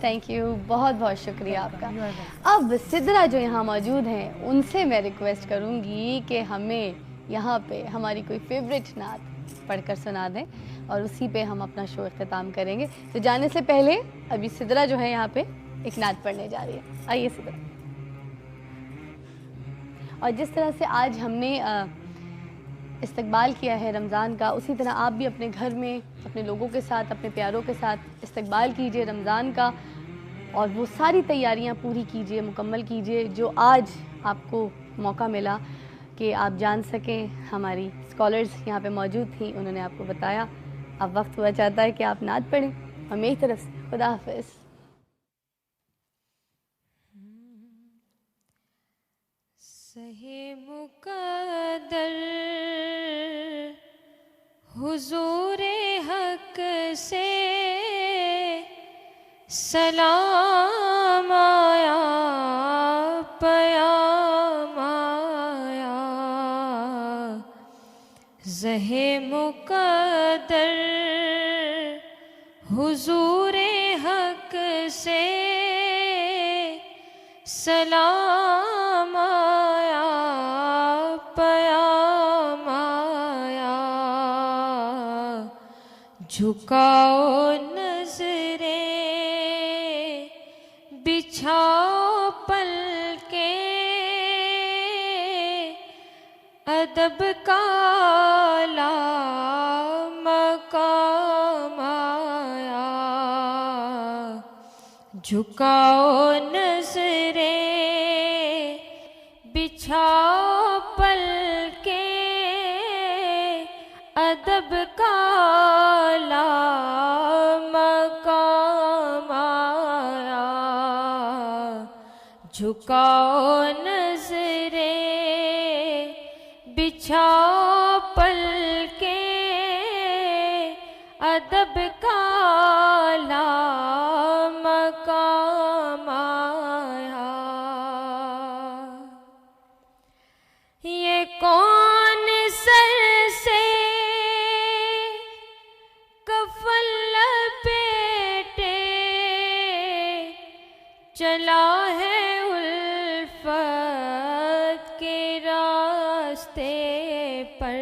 Thank you, बहुत बहुत शुक्रिया आपका। अब सिद्रा जो यहाँ मौजूद हैं उनसे मैं रिक्वेस्ट करूँगी कि हमें यहाँ पे हमारी कोई फेवरेट नात पढ़कर सुना दें और उसी पे हम अपना शो इख्तिताम करेंगे। तो जाने से पहले अभी सिद्रा जो है यहाँ पे एक नात पढ़ने जा रही है। आइए सिद्रा। और जिस तरह से आज हमने इस्तकबाल किया है रमज़ान का, उसी तरह आप भी अपने घर में अपने लोगों के साथ, अपने प्यारों के साथ इस्तकबाल कीजिए रमज़ान का और वो सारी तैयारियां पूरी कीजिए, मुकम्मल कीजिए जो आज आपको मौका मिला कि आप जान सकें। हमारी स्कॉलर्स यहाँ पे मौजूद थी, उन्होंने आपको बताया। अब वक्त हुआ चाहता है कि आप नात पढ़ें और मेरी तरफ से खुदा हाफिज़। सहे मुक़द्दर हुज़ूरे हक से सलाम आया, पयाम आया। ज़हे मुक़द्दर हुज़ूरे हक से सलाम आया, पयाम आया। झुकाओ नज़रें, बिछाओ पलके, अदब का आला मकाम आया। झुकाओ नज़रें, बिछाओ पलके, अदब का आला मकाम आया। झुकाओ नज़रें, बिछाओ पलके, अदब का आला मकाम आया। ये कौन सर से कफन लपेटे चला है उल्फत के रास्ते पर।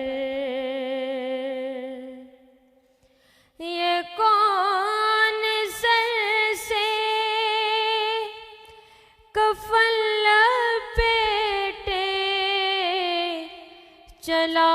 ये कौन सर से कफन लपेटे चला